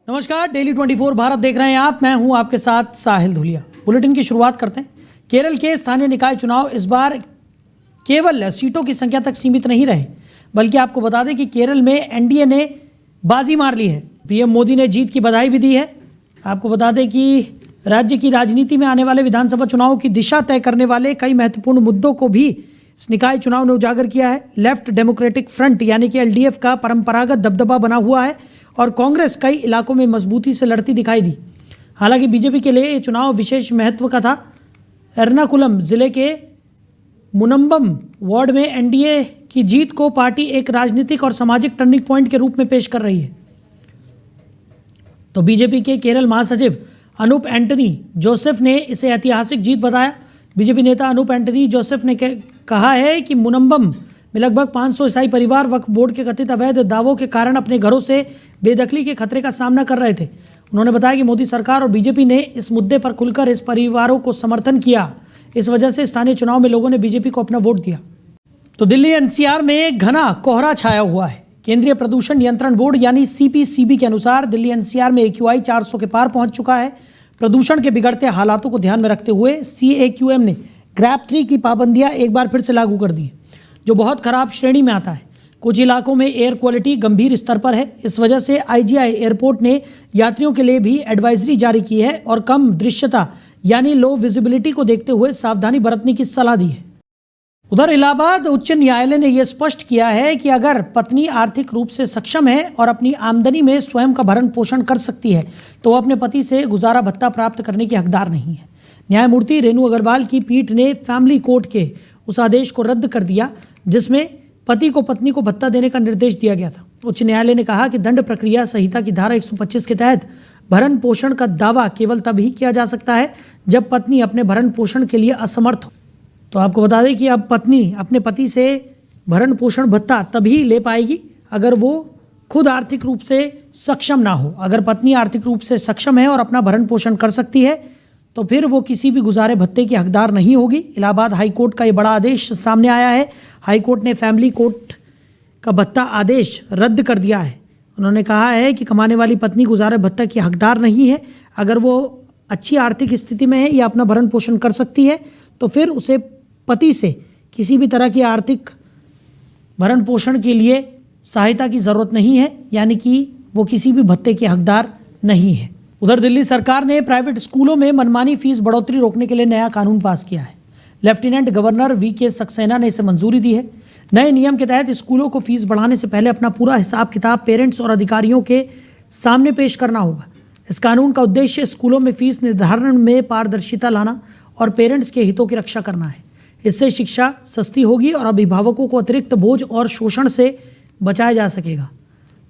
नमस्कार, डेली 24 भारत देख रहे हैं आप। मैं हूं आपके साथ साहिल धुलिया। बुलेटिन की शुरुआत करते हैं। केरल के स्थानीय निकाय चुनाव इस बार केवल सीटों की संख्या तक सीमित नहीं रहे, बल्कि आपको बता दें कि केरल में एनडीए ने बाजी मार ली है। पीएम मोदी ने जीत की बधाई भी दी है। आपको बता दें कि राज्य की राजनीति में आने वाले विधानसभा चुनाव की दिशा तय करने वाले कई महत्वपूर्ण मुद्दों को भी इस निकाय चुनाव ने उजागर किया है। लेफ्ट डेमोक्रेटिक फ्रंट यानी कि एलडीएफ का परंपरागत दबदबा बना हुआ है और कांग्रेस कई इलाकों में मजबूती से लड़ती दिखाई दी। हालांकि बीजेपी के लिए ये चुनाव विशेष महत्व का था। एर्नाकुलम जिले के मुनम्बम वार्ड में एनडीए की जीत को पार्टी एक राजनीतिक और सामाजिक टर्निंग पॉइंट के रूप में पेश कर रही है। तो बीजेपी के केरल महासचिव अनूप एंटनी जोसेफ ने इसे ऐतिहासिक जीत बताया। बीजेपी नेता अनूप एंटनी जोसेफ ने कहा है कि मुनम्बम में लगभग 500 ईसाई परिवार वक्फ बोर्ड के कथित अवैध दावों के कारण अपने घरों से बेदखली के खतरे का सामना कर रहे थे। उन्होंने बताया कि मोदी सरकार और बीजेपी ने इस मुद्दे पर खुलकर इस परिवारों को समर्थन किया। इस वजह से स्थानीय चुनाव में लोगों ने बीजेपी को अपना वोट दिया। तो दिल्ली एनसीआर में घना कोहरा छाया हुआ है। केंद्रीय प्रदूषण नियंत्रण बोर्ड यानी सीपीसीबी के अनुसार दिल्ली एनसीआर में AQI 400 के पार पहुंच चुका है। प्रदूषण के बिगड़ते हालातों को ध्यान में रखते हुए CAQM ने ग्रैप 3 की पाबंदियां एक बार फिर से लागू कर दी, जो बहुत खराब श्रेणी में आता है। कुछ इलाकों में एयर क्वालिटी गंभीर स्तर पर है। इस वजह से IGI एयरपोर्ट ने यात्रियों के लिए भी एडवाइजरी जारी की है और कम दृश्यता यानी लो विजिबिलिटी को देखते हुए सावधानी बरतने की सलाह दी है। उधर इलाहाबाद उच्च न्यायालय ने यह स्पष्ट किया है कि अगर पत्नी आर्थिक रूप से सक्षम है और अपनी आमदनी में स्वयं का भरण पोषण कर सकती है तो वह अपने पति से गुजारा भत्ता प्राप्त करने की हकदार नहीं है। न्यायमूर्ति रेणु अग्रवाल की पीठ ने फैमिली कोर्ट के उस आदेश को रद्द कर दिया जिसमें पति को पत्नी को भत्ता देने का निर्देश दिया गया था। उच्च न्यायालय ने कहा कि दंड प्रक्रिया संहिता की धारा 125 के तहत भरण पोषण का दावा केवल तभी किया जा सकता है जब पत्नी अपने भरण पोषण के लिए असमर्थ हो। तो आपको बता दें कि अब पत्नी अपने पति से भरण पोषण भत्ता तभी ले पाएगी अगर वो खुद आर्थिक रूप से सक्षम ना हो। अगर पत्नी आर्थिक रूप से सक्षम है और अपना भरण पोषण कर सकती है तो फिर वो किसी भी गुजारे भत्ते की हकदार नहीं होगी। इलाहाबाद हाई कोर्ट का ये बड़ा आदेश सामने आया है। हाई कोर्ट ने फैमिली कोर्ट का भत्ता आदेश रद्द कर दिया है। उन्होंने कहा है कि कमाने वाली पत्नी गुजारे भत्ता की हकदार नहीं है। अगर वो अच्छी आर्थिक स्थिति में है या अपना भरण पोषण कर सकती है तो फिर उसे पति से किसी भी तरह की आर्थिक भरण पोषण के लिए सहायता की ज़रूरत नहीं है, यानी कि वो किसी भी भत्ते की हकदार नहीं है। उधर दिल्ली सरकार ने प्राइवेट स्कूलों में मनमानी फीस बढ़ोतरी रोकने के लिए नया कानून पास किया है। लेफ्टिनेंट गवर्नर VK सक्सेना ने इसे मंजूरी दी है। नए नियम के तहत स्कूलों को फीस बढ़ाने से पहले अपना पूरा हिसाब किताब पेरेंट्स और अधिकारियों के सामने पेश करना होगा। इस कानून का उद्देश्य स्कूलों में फीस निर्धारण में पारदर्शिता लाना और पेरेंट्स के हितों की रक्षा करना है। इससे शिक्षा सस्ती होगी और अभिभावकों को अतिरिक्त बोझ और शोषण से बचाया जा सकेगा।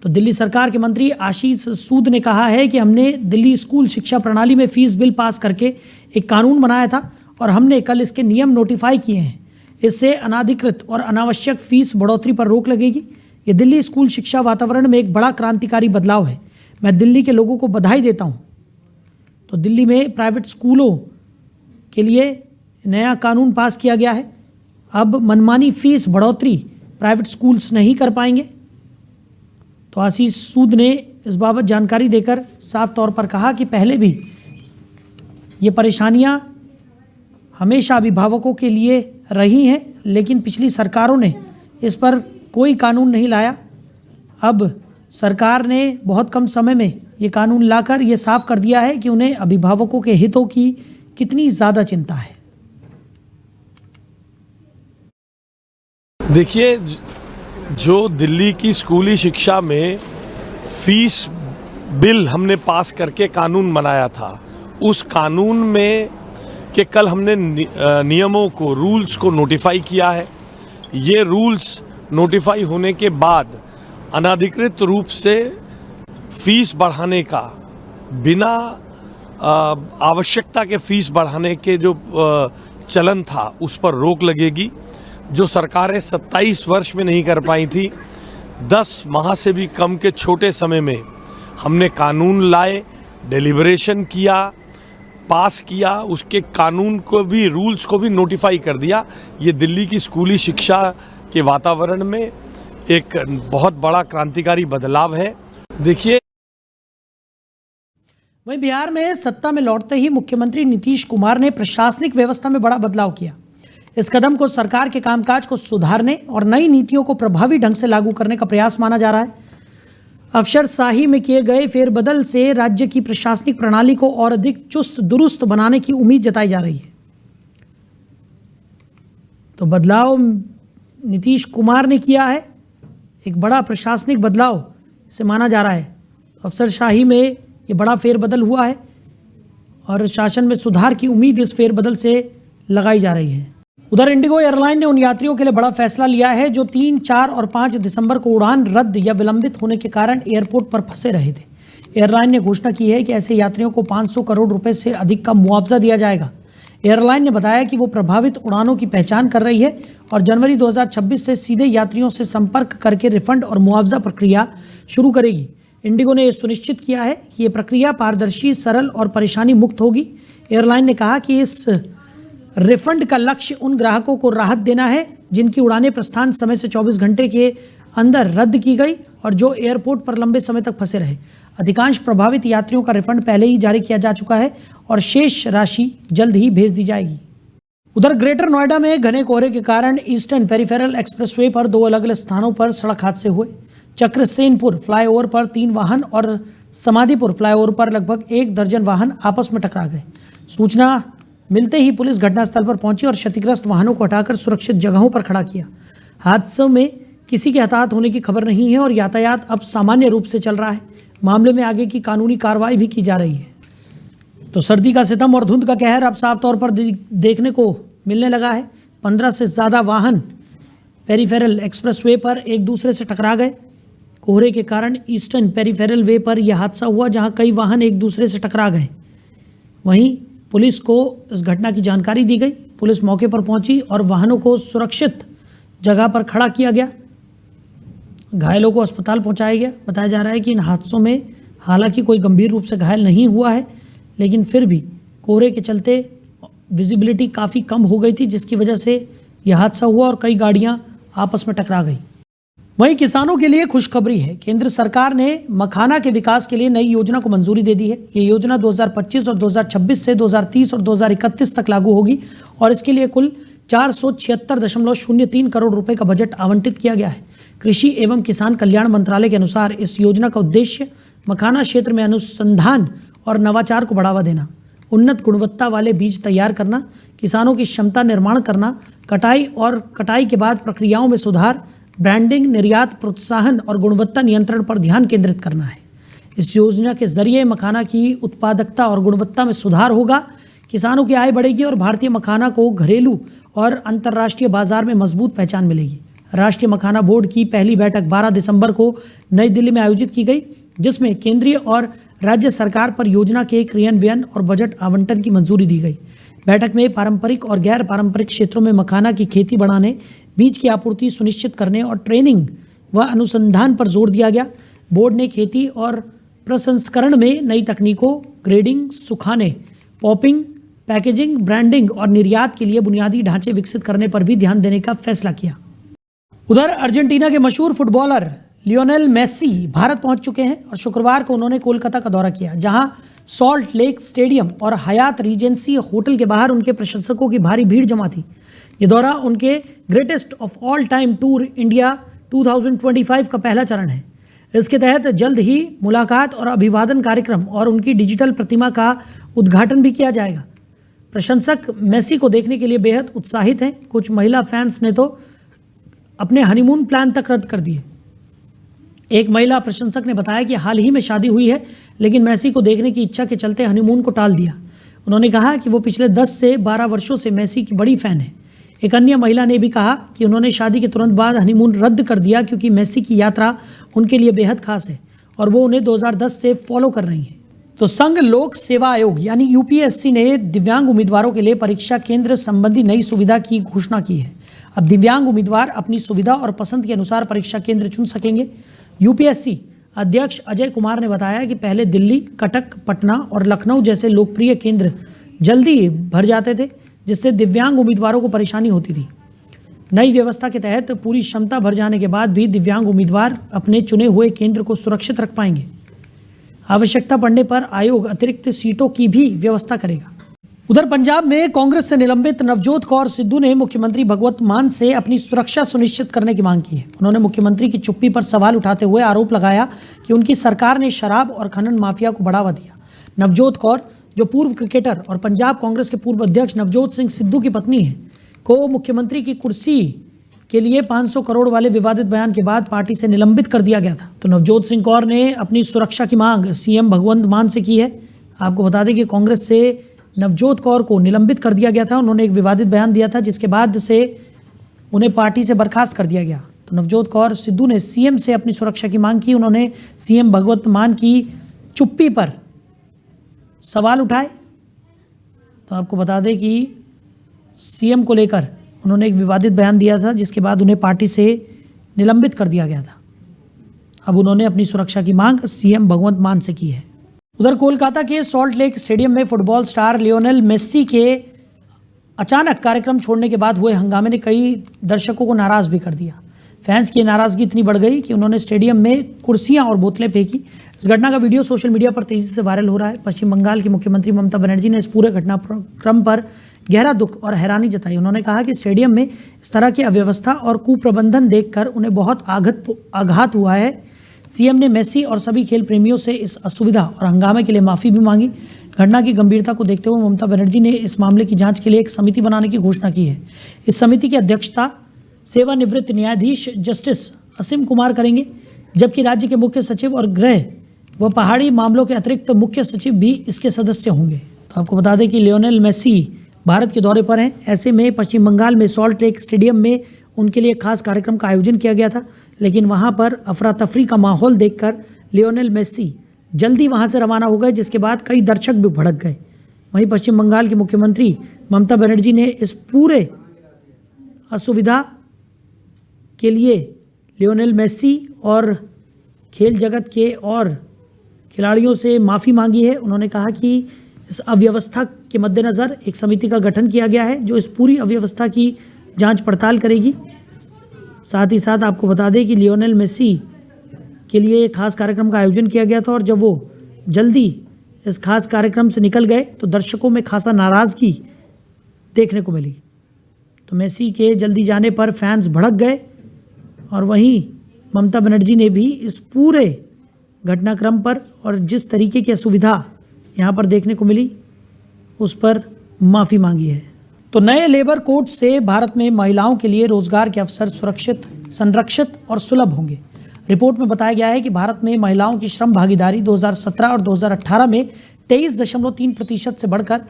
तो दिल्ली सरकार के मंत्री आशीष सूद ने कहा है कि हमने दिल्ली स्कूल शिक्षा प्रणाली में फीस बिल पास करके एक कानून बनाया था और हमने कल इसके नियम नोटिफाई किए हैं। इससे अनाधिकृत और अनावश्यक फीस बढ़ोतरी पर रोक लगेगी। ये दिल्ली स्कूल शिक्षा वातावरण में एक बड़ा क्रांतिकारी बदलाव है। मैं दिल्ली के लोगों को बधाई देता हूँ। तो दिल्ली में प्राइवेट स्कूलों के लिए नया कानून पास किया गया है। अब मनमानी फीस बढ़ोतरी प्राइवेट स्कूल्स नहीं कर पाएंगे। तो आशीष सूद ने इस बाबत जानकारी देकर साफ तौर पर कहा कि पहले भी ये परेशानियां हमेशा अभिभावकों के लिए रही हैं, लेकिन पिछली सरकारों ने इस पर कोई कानून नहीं लाया। अब सरकार ने बहुत कम समय में ये कानून लाकर ये साफ कर दिया है कि उन्हें अभिभावकों के हितों की कितनी ज़्यादा चिंता है। देखिए, जो दिल्ली की स्कूली शिक्षा में फीस बिल हमने पास करके कानून बनाया था, उस कानून में के कल हमने नियमों को, रूल्स को नोटिफाई किया है। ये रूल्स नोटिफाई होने के बाद अनाधिकृत रूप से फीस बढ़ाने का, बिना आवश्यकता के फीस बढ़ाने के जो चलन था उस पर रोक लगेगी। जो सरकारें 27 वर्ष में नहीं कर पाई थी, 10 माह से भी कम के छोटे समय में हमने कानून लाए, डेलिब्रेशन किया, पास किया, उसके कानून को भी, रूल्स को भी नोटिफाई कर दिया। ये दिल्ली की स्कूली शिक्षा के वातावरण में एक बहुत बड़ा क्रांतिकारी बदलाव है। देखिए, वहीं बिहार में सत्ता में लौटते ही मुख्यमंत्री नीतीश कुमार ने प्रशासनिक व्यवस्था में बड़ा बदलाव किया। इस कदम को सरकार के कामकाज को सुधारने और नई नीतियों को प्रभावी ढंग से लागू करने का प्रयास माना जा रहा है। अफसरशाही में किए गए फेरबदल से राज्य की प्रशासनिक प्रणाली को और अधिक चुस्त दुरुस्त बनाने की उम्मीद जताई जा रही है। तो बदलाव नीतीश कुमार ने किया है, एक बड़ा प्रशासनिक बदलाव से माना जा रहा है। तो अफसरशाही में ये बड़ा फेरबदल हुआ है और शासन में सुधार की उम्मीद इस फेरबदल से लगाई जा रही है। उधर इंडिगो एयरलाइन ने उन यात्रियों के लिए बड़ा फैसला लिया है जो 3, 4 और 5 दिसंबर को उड़ान रद्द या विलंबित होने के कारण एयरपोर्ट पर फंसे रहे थे। एयरलाइन ने घोषणा की है कि ऐसे यात्रियों को 500 करोड़ रुपए से अधिक का मुआवजा दिया जाएगा। एयरलाइन ने बताया कि वो प्रभावित उड़ानों की पहचान कर रही है और जनवरी 2026 से सीधे यात्रियों से संपर्क करके रिफंड और मुआवजा प्रक्रिया शुरू करेगी। इंडिगो ने सुनिश्चित किया है कि ये प्रक्रिया पारदर्शी, सरल और परेशानी मुक्त होगी। एयरलाइन ने कहा कि इस रिफंड का लक्ष्य उन ग्राहकों को राहत देना है जिनकी उड़ानें प्रस्थान समय से 24 घंटे के अंदर रद्द की गई और जो एयरपोर्ट पर लंबे समय तक फंसे रहे। अधिकांश प्रभावित यात्रियों का रिफंड पहले ही जारी किया जा चुका है और शेष राशि जल्द ही भेज दी जाएगी। उधर ग्रेटर नोएडा में घने कोहरे के कारण ईस्टर्न पेरिफेरल एक्सप्रेसवे पर 2 अलग अलग स्थानों पर सड़क हादसे हुए। चक्रसेनपुर फ्लाईओवर पर 3 वाहन और समाधिपुर फ्लाईओवर पर लगभग 1 दर्जन वाहन आपस में टकरा गए। सूचना मिलते ही पुलिस घटनास्थल पर पहुंची और क्षतिग्रस्त वाहनों को हटाकर सुरक्षित जगहों पर खड़ा किया। हादसों में किसी के हताहत होने की खबर नहीं है और यातायात अब सामान्य रूप से चल रहा है। मामले में आगे की कानूनी कार्रवाई भी की जा रही है। तो सर्दी का सितम और धुंध का कहर अब साफ तौर पर देखने को मिलने लगा है। 15 से ज़्यादा वाहन पेरिफेरल एक्सप्रेसवे पर एक दूसरे से टकरा गए। कोहरे के कारण ईस्टर्न पेरिफेरल वे पर यह हादसा हुआ जहां कई वाहन एक दूसरे से टकरा गए। वहीं पुलिस को इस घटना की जानकारी दी गई। पुलिस मौके पर पहुंची और वाहनों को सुरक्षित जगह पर खड़ा किया गया। घायलों को अस्पताल पहुंचाया गया। बताया जा रहा है कि इन हादसों में हालांकि कोई गंभीर रूप से घायल नहीं हुआ है, लेकिन फिर भी कोहरे के चलते विजिबिलिटी काफ़ी कम हो गई थी, जिसकी वजह से यह हादसा हुआ और कई गाड़ियां आपस में टकरा गई। वहीं किसानों के लिए खुशखबरी है। केंद्र सरकार ने मखाना के विकास के लिए नई योजना को मंजूरी दे दी है। ये योजना 2025 और 2026 से 2030 और 2031 तक लागू होगी और इसके लिए कुल 476.03 करोड़ रुपए का बजट आवंटित किया गया है। कृषि एवं किसान कल्याण मंत्रालय के अनुसार इस योजना का उद्देश्य मखाना क्षेत्र में अनुसंधान और नवाचार को बढ़ावा देना, उन्नत गुणवत्ता वाले बीज तैयार करना, किसानों की क्षमता निर्माण करना, कटाई और कटाई के बाद प्रक्रियाओं में सुधार, ब्रांडिंग, निर्यात प्रोत्साहन और गुणवत्ता नियंत्रण पर ध्यान केंद्रित करना है। इस योजना के जरिए मखाना की उत्पादकता और गुणवत्ता में सुधार होगा, किसानों की आय बढ़ेगी और भारतीय मखाना को घरेलू और अंतर्राष्ट्रीय बाजार में मजबूत पहचान मिलेगी। राष्ट्रीय मखाना बोर्ड की पहली बैठक 12 दिसंबर को नई दिल्ली में आयोजित की गई, जिसमें केंद्रीय और राज्य सरकार पर योजना के क्रियान्वयन और बजट आवंटन की मंजूरी दी गई। बैठक में पारंपरिक और गैर पारंपरिक क्षेत्रों में मखाना की खेती बढ़ाने, बीज की आपूर्ति सुनिश्चित करने और ट्रेनिंग व अनुसंधान पर जोर दिया गया। बोर्ड ने खेती और प्रसंस्करण में नई तकनीकों, ग्रेडिंग, सुखाने, पॉपिंग, पैकेजिंग, ब्रांडिंग और निर्यात के लिए बुनियादी ढांचे विकसित करने पर भी ध्यान देने का फैसला किया। उधर अर्जेंटीना के मशहूर फुटबॉलर लियोनेल मेसी भारत पहुंच चुके हैं और शुक्रवार को उन्होंने कोलकाता का दौरा किया, जहां सॉल्ट लेक स्टेडियम और हयात रीजेंसी होटल के बाहर उनके प्रशंसकों की भारी भीड़ जमा थी। ये दौरा उनके greatest of all time tour India 2025 का पहला चरण है। इसके तहत जल्द ही मुलाकात और अभिवादन कार्यक्रम और उनकी डिजिटल प्रतिमा का उद्घाटन भी किया जाएगा। प्रशंसक मेसी को देखने के लिए बेहद उत्साहित हैं। कुछ महिला फैंस ने तो अपने हनीमून प्लान तक रद्द कर दिए। एक महिला प्रशंसक ने बताया कि हाल ही में शादी हुई है, लेकिन मेसी को देखने की इच्छा के चलते हनीमून को टाल दिया। उन्होंने कहा कि वो पिछले 10 से 12 वर्षों से मेसी की बड़ी फ़ैन है। एक अन्य महिला ने भी कहा कि उन्होंने शादी के तुरंत बाद हनीमून रद्द कर दिया क्योंकि मेसी की यात्रा उनके लिए बेहद खास है और वो उन्हें 2010 से फॉलो कर रही हैं। तो संघ लोक सेवा आयोग यानी यूपीएससी ने दिव्यांग उम्मीदवारों के लिए परीक्षा केंद्र संबंधी नई सुविधा की घोषणा की है। अब दिव्यांग उम्मीदवार अपनी सुविधा और पसंद के अनुसार परीक्षा केंद्र चुन सकेंगे। यूपीएससी अध्यक्ष अजय कुमार ने बताया कि पहले दिल्ली, कटक, पटना और लखनऊ जैसे लोकप्रिय केंद्र जल्दी भर जाते थे, जिससे दिव्यांग उम्मीदवारों को परेशानी होती थी। नई व्यवस्था के तहत पूरी क्षमता भर जाने के बाद भी दिव्यांग उम्मीदवार अपने चुने हुए केंद्र को सुरक्षित रख पाएंगे। आवश्यकता पड़ने पर आयोग अतिरिक्त सीटों की भी व्यवस्था करेगा। उधर पंजाब में कांग्रेस से निलंबित नवजोत कौर सिद्धू ने मुख्यमंत्री भगवंत मान से अपनी सुरक्षा सुनिश्चित करने की मांग की है। उन्होंने मुख्यमंत्री की चुप्पी पर सवाल उठाते हुए आरोप लगाया कि उनकी सरकार ने शराब और खनन माफिया को बढ़ावा दिया। नवजोत कौर, जो पूर्व क्रिकेटर और पंजाब कांग्रेस के पूर्व अध्यक्ष नवजोत सिंह सिद्धू की पत्नी है, को मुख्यमंत्री की कुर्सी के लिए 500 करोड़ वाले विवादित बयान के बाद पार्टी से निलंबित कर दिया गया था। तो नवजोत सिंह कौर ने अपनी सुरक्षा की मांग सीएम भगवंत मान से की है। आपको बता दें कि कांग्रेस से नवजोत कौर को निलंबित कर दिया गया था। उन्होंने एक विवादित बयान दिया था, जिसके बाद से उन्हें पार्टी से बर्खास्त कर दिया गया। तो नवजोत कौर सिद्धू ने सीएम से अपनी सुरक्षा की मांग की। उन्होंने सीएम भगवंत मान की चुप्पी पर सवाल उठाए। तो आपको बता दें कि सीएम को लेकर उन्होंने एक विवादित बयान दिया था, जिसके बाद उन्हें पार्टी से निलंबित कर दिया गया था। अब उन्होंने अपनी सुरक्षा की मांग सीएम भगवंत मान से की है। उधर कोलकाता के सॉल्ट लेक स्टेडियम में फुटबॉल स्टार लियोनेल मेस्सी के अचानक कार्यक्रम छोड़ने के बाद हुए हंगामे ने कई दर्शकों को नाराज भी कर दिया। फैंस की नाराजगी इतनी बढ़ गई कि उन्होंने स्टेडियम में कुर्सियां और बोतलें फेंकी। इस घटना का वीडियो सोशल मीडिया पर तेजी से वायरल हो रहा है। पश्चिम बंगाल की मुख्यमंत्री ममता बनर्जी ने इस पूरे घटनाक्रम पर गहरा दुख और हैरानी जताई। उन्होंने कहा कि स्टेडियम में इस तरह की अव्यवस्था और कुप्रबंधन देखकर उन्हें बहुत आघात हुआ है। सीएम ने मेसी और सभी खेल प्रेमियों से इस असुविधा और हंगामे के लिए माफ़ी भी मांगी। घटना की गंभीरता को देखते हुए ममता बनर्जी ने इस मामले की जांच के लिए एक समिति बनाने की घोषणा की है। इस समिति की अध्यक्षता सेवानिवृत्त न्यायाधीश जस्टिस असीम कुमार करेंगे, जबकि राज्य के मुख्य सचिव और गृह व पहाड़ी मामलों के अतिरिक्त मुख्य सचिव भी इसके सदस्य होंगे। तो आपको बता दें कि लियोनेल मेसी भारत के दौरे पर हैं। ऐसे में पश्चिम बंगाल में सॉल्ट लेक स्टेडियम में उनके लिए खास कार्यक्रम का आयोजन किया गया था, लेकिन वहां पर अफरा तफरी का माहौल देखकर लियोनेल मेसी जल्दी वहां से रवाना हो गए, जिसके बाद कई दर्शक भी भड़क गए। वहीं पश्चिम बंगाल की मुख्यमंत्री ममता बनर्जी ने इस पूरे असुविधा के लिए लियोनेल मेसी और खेल जगत के और खिलाड़ियों से माफ़ी मांगी है। उन्होंने कहा कि इस अव्यवस्था के मद्देनज़र एक समिति का गठन किया गया है, जो इस पूरी अव्यवस्था की जांच पड़ताल करेगी। साथ ही साथ आपको बता दें कि लियोनेल मेसी के लिए एक खास कार्यक्रम का आयोजन किया गया था, और जब वो जल्दी इस खास कार्यक्रम से निकल गए तो दर्शकों में खासा नाराज़गी देखने को मिली। तो मेसी के जल्दी जाने पर फैंस भड़क गए, और वहीं ममता बनर्जी ने भी इस पूरे घटनाक्रम पर और जिस तरीके की असुविधा यहाँ पर देखने को मिली उस पर माफ़ी मांगी है। तो नए लेबर कोड से भारत में महिलाओं के लिए रोजगार के अवसर सुरक्षित, संरक्षित और सुलभ होंगे। रिपोर्ट में बताया गया है कि भारत में महिलाओं की श्रम भागीदारी 2017 और 2018 में 23.3% से बढ़कर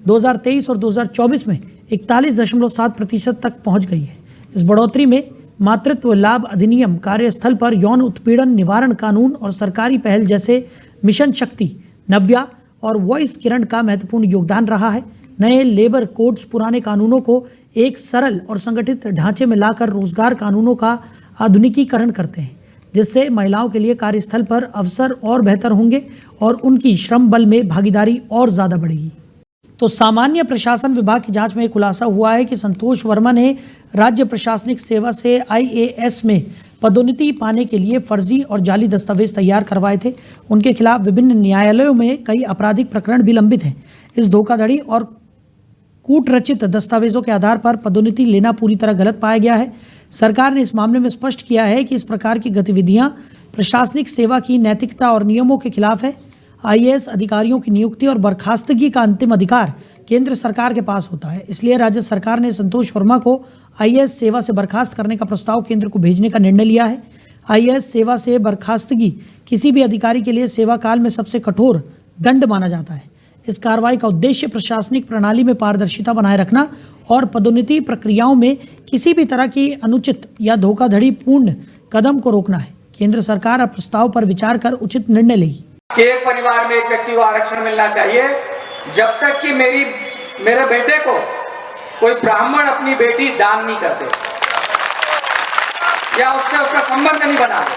2023 और 2024 में 41.7% तक पहुंच गई है। इस बढ़ोतरी में मातृत्व लाभ अधिनियम, कार्यस्थल पर यौन उत्पीड़न निवारण कानून और सरकारी पहल जैसे मिशन शक्ति, नव्या और वॉइस किरण का महत्वपूर्ण योगदान रहा है। नए लेबर कोड्स पुराने कानूनों को एक सरल और संगठित ढांचे में लाकर रोजगार कानूनों का आधुनिकीकरण करते हैं, जिससे महिलाओं के लिए कार्यस्थल पर अवसर और बेहतर होंगे और उनकी श्रम बल में भागीदारी और ज़्यादा बढ़ेगी। तो सामान्य प्रशासन विभाग की जांच में खुलासा हुआ है कि संतोष वर्मा ने राज्य प्रशासनिक सेवा से IAS में पदोन्नति पाने के लिए फर्जी और जाली दस्तावेज तैयार करवाए थे। उनके खिलाफ विभिन्न न्यायालयों में कई आपराधिक प्रकरण भी लंबित हैं। इस धोखाधड़ी और कूटरचित दस्तावेजों के आधार पर पदोन्नति लेना पूरी तरह गलत पाया गया है। सरकार ने इस मामले में स्पष्ट किया है कि इस प्रकार की गतिविधियां प्रशासनिक सेवा की नैतिकता और नियमों के खिलाफ है। IAS अधिकारियों की नियुक्ति और बर्खास्तगी का अंतिम अधिकार केंद्र सरकार के पास होता है। इसलिए राज्य सरकार ने संतोष वर्मा को IAS सेवा से बर्खास्त करने का प्रस्ताव केंद्र को भेजने का निर्णय लिया है। IAS सेवा से बर्खास्तगी किसी भी अधिकारी के लिए सेवा काल में सबसे कठोर दंड माना जाता है। इस कार्रवाई का उद्देश्य प्रशासनिक प्रणाली में पारदर्शिता बनाए रखना और पदोन्नति प्रक्रियाओं में किसी भी तरह की अनुचित या धोखाधड़ी पूर्ण कदम को रोकना है। केंद्र सरकार अब प्रस्ताव पर विचार कर उचित निर्णय लेगी। एक परिवार में एक व्यक्ति को आरक्षण मिलना चाहिए, जब तक कि मेरे बेटे को कोई ब्राह्मण अपनी बेटी दान नहीं करते या उससे उसका संबंध नहीं बना दे।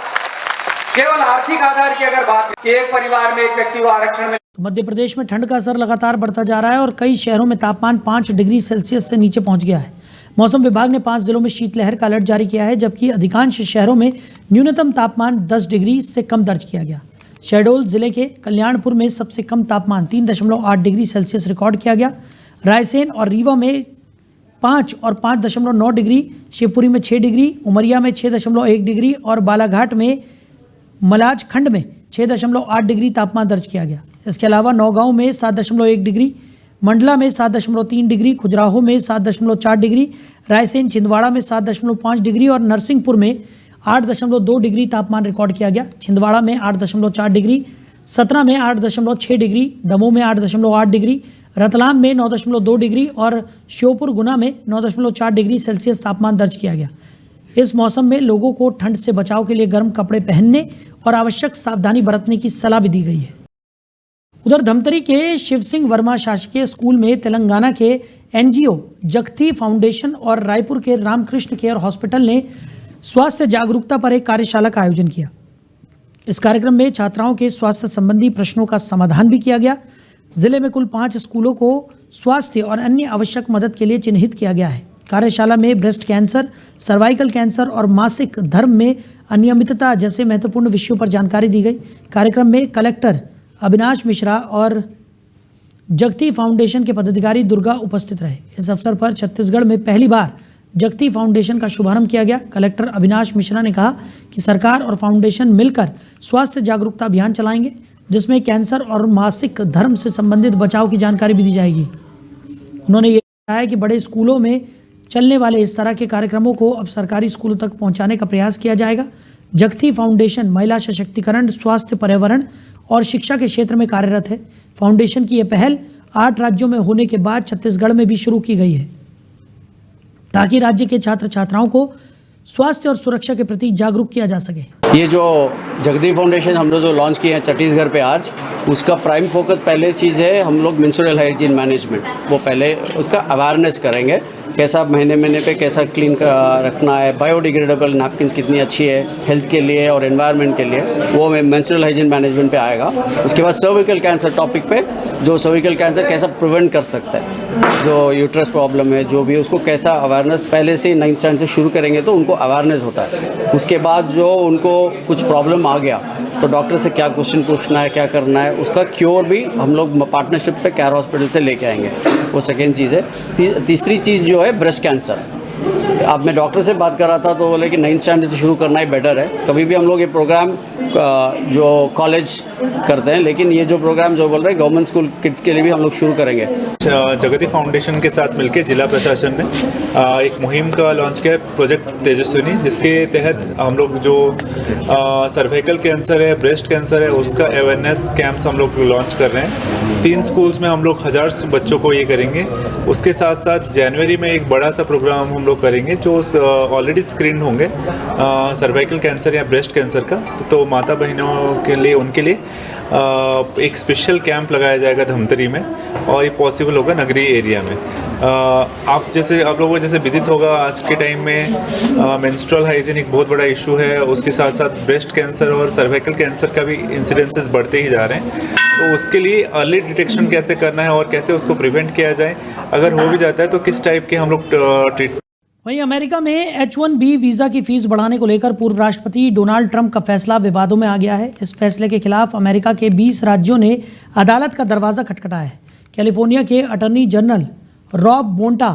केवल आर्थिक आधार की अगर बात है कि एक परिवार में एक व्यक्ति को आरक्षण मिल। तो मध्य प्रदेश में ठंड का असर लगातार बढ़ता जा रहा है और कई शहरों में तापमान 5 डिग्री सेल्सियस से नीचे पहुंच गया है। मौसम विभाग ने 5 जिलों में शीतलहर का अलर्ट जारी किया है, जबकि अधिकांश शहरों में न्यूनतम तापमान 10 डिग्री से कम दर्ज किया गया। शहडोल जिले के कल्याणपुर में सबसे कम तापमान 3.8 डिग्री सेल्सियस रिकॉर्ड किया गया। रायसेन और रीवा में 5 और 5.9 डिग्री, शिवपुरी में 6 डिग्री, उमरिया में 6.1 डिग्री और बालाघाट में मलाज खंड में 6.8 डिग्री तापमान दर्ज किया गया। इसके अलावा नौगांव में 7.1 डिग्री, मंडला में 7.3 डिग्री, खुजराहो में 7.4 डिग्री, रायसेन छिंदवाड़ा में 7.5 डिग्री और नरसिंहपुर में 8.2 डिग्री तापमान रिकॉर्ड किया गया। छिंदवाड़ा में 8.4 डिग्री, सतना में 8.6 डिग्री, दमोह में 8.8 डिग्री, रतलाम में 9.2 डिग्री और श्योपुर गुना में 9.4 डिग्री सेल्सियस तापमान दर्ज किया गया। इस मौसम में लोगों को ठंड से बचाव के लिए गर्म कपड़े पहनने और आवश्यक सावधानी बरतने की सलाह भी दी गई है। उधर धमतरी के शिव सिंह वर्मा शासकीय स्कूल में तेलंगाना के एनजीओ जगती फाउंडेशन और रायपुर के रामकृष्ण केयर हॉस्पिटल ने स्वास्थ्य जागरूकता पर एक कार्यशाला का आयोजन किया। इस कार्यक्रम में छात्राओं के स्वास्थ्य संबंधी प्रश्नों का समाधान भी किया गया। जिले में कुल 5 स्कूलों को स्वास्थ्य और अन्य आवश्यक मदद के लिए चिन्हित किया गया है। कार्यशाला में ब्रेस्ट कैंसर, सर्वाइकल कैंसर और मासिक धर्म में अनियमितता जैसे महत्वपूर्ण विषयों पर जानकारी दी गई। कार्यक्रम में कलेक्टर अविनाश मिश्रा और जगती फाउंडेशन के पदाधिकारी दुर्गा उपस्थित रहे। इस अवसर पर छत्तीसगढ़ में पहली बार जगती फाउंडेशन का शुभारंभ किया गया। कलेक्टर अविनाश मिश्रा ने कहा कि सरकार और फाउंडेशन मिलकर स्वास्थ्य जागरूकता अभियान चलाएंगे, जिसमें कैंसर और मासिक धर्म से संबंधित बचाव की जानकारी भी दी जाएगी। उन्होंने ये बताया कि बड़े स्कूलों में चलने वाले इस तरह के कार्यक्रमों को अब सरकारी स्कूलों तक पहुंचाने का प्रयास किया जाएगा। जगती फाउंडेशन महिला सशक्तिकरण, स्वास्थ्य, पर्यावरण और शिक्षा के क्षेत्र में कार्यरत है। फाउंडेशन की यह पहल 8 राज्यों में होने के बाद छत्तीसगढ़ में भी शुरू की गई है, ताकि राज्य के छात्र छात्राओं को स्वास्थ्य और सुरक्षा के प्रति जागरूक किया जा सके। ये जो जगती फाउंडेशन हम लोग जो लॉन्च किए हैं छत्तीसगढ़ पे आज, उसका प्राइम फोकस पहले चीज़ है हम लोग मेंस्ट्रुअल हाइजीन मैनेजमेंट, वो पहले उसका अवेयरनेस करेंगे, कैसा महीने पे कैसा क्लीन रखना है, बायोडिग्रेडेबल नैपकिन्स कितनी अच्छी है हेल्थ के लिए और एनवायरनमेंट के लिए, वो मेंस्ट्रुअल हाइजीन मैनेजमेंट पे आएगा। उसके बाद सर्विकल कैंसर टॉपिक पे, जो सर्विकल कैंसर कैसा प्रिवेंट कर सकता है, जो यूट्रस प्रॉब्लम है जो भी, उसको कैसा अवेयरनेस पहले से 9th स्टैंडर्ड से शुरू करेंगे तो उनको अवेयरनेस होता है। उसके बाद जो उनको कुछ प्रॉब्लम आ गया तो डॉक्टर से क्या क्वेश्चन पूछना है, क्या करना है, उसका क्योर भी हम लोग पार्टनरशिप पे केयर हॉस्पिटल से लेके आएंगे। वो सेकेंड चीज़ है। तीसरी चीज़ जो है ब्रेस्ट कैंसर। अब मैं डॉक्टर से बात कर रहा था तो बोले कि 9th स्टैंडर्ड से शुरू करना ही बेटर है। कभी भी हम लोग ये प्रोग्राम जो कॉलेज करते हैं, लेकिन ये जो प्रोग्राम जो बोल रहे हैं गवर्नमेंट स्कूल किड्स के लिए भी हम लोग शुरू करेंगे। जगती फाउंडेशन के साथ मिलकर जिला प्रशासन ने एक मुहिम का लॉन्च किया, प्रोजेक्ट तेजस्विनी, जिसके तहत हम लोग जो सर्वाइकल कैंसर है, ब्रेस्ट कैंसर है, उसका अवेयरनेस कैंप्स हम लोग लॉन्च कर रहे हैं। 3 स्कूल्स में हम लोग 1000 बच्चों को ये करेंगे। उसके साथ साथ जनवरी में एक बड़ा सा प्रोग्राम हम लोग करेंगे जो ऑलरेडी स्क्रीन होंगे सर्वाइकल कैंसर या ब्रेस्ट कैंसर का, तो माता बहनों के लिए, उनके लिए एक स्पेशल कैंप लगाया जाएगा धमतरी में, और ये पॉसिबल होगा नगरीय एरिया में। आप लोगों को जैसे विदित होगा आज के टाइम में मेंस्ट्रुअल हाइजीन एक बहुत बड़ा इशू है। उसके साथ साथ ब्रेस्ट कैंसर और सर्वाइकल कैंसर का भी इंसिडेंसेस बढ़ते ही जा रहे हैं। तो उसके लिए अर्ली डिटेक्शन कैसे करना है और कैसे उसको प्रिवेंट किया जाए, अगर हो भी जाता है तो किस टाइप के हम लोग ट्रीटमेंट। वहीं अमेरिका में H-1B वीज़ा की फीस बढ़ाने को लेकर पूर्व राष्ट्रपति डोनाल्ड ट्रंप का फैसला विवादों में आ गया है। इस फैसले के खिलाफ अमेरिका के 20 राज्यों ने अदालत का दरवाज़ा खटखटाया है। कैलिफोर्निया के अटॉर्नी जनरल रॉब बोंटा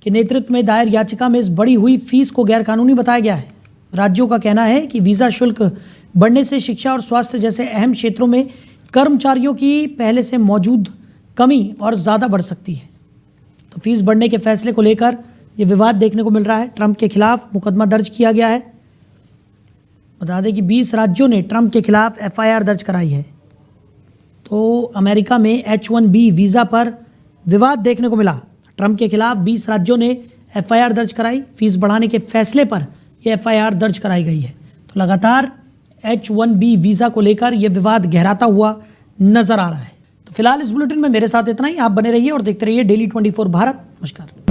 के नेतृत्व में दायर याचिका में इस बढ़ी हुई फीस को गैरकानूनी बताया गया है। राज्यों का कहना है कि वीज़ा शुल्क बढ़ने से शिक्षा और स्वास्थ्य जैसे अहम क्षेत्रों में कर्मचारियों की पहले से मौजूद कमी और ज़्यादा बढ़ सकती है। तो फीस बढ़ने के फैसले को लेकर ये विवाद देखने को मिल रहा है। ट्रंप के खिलाफ मुकदमा दर्ज किया गया है। बता दें कि 20 राज्यों ने ट्रंप के खिलाफ FIR दर्ज कराई है। तो अमेरिका में H-1B वीज़ा पर विवाद देखने को मिला। ट्रंप के खिलाफ 20 राज्यों ने FIR दर्ज कराई। फीस बढ़ाने के फैसले पर यह FIR दर्ज कराई गई है। तो लगातार H-1B वीज़ा को लेकर यह विवाद गहराता हुआ नजर आ रहा है। तो फिलहाल इस बुलेटिन में मेरे साथ इतना ही। आप बने रहिए और देखते रहिए डेली 24 भारत। नमस्कार।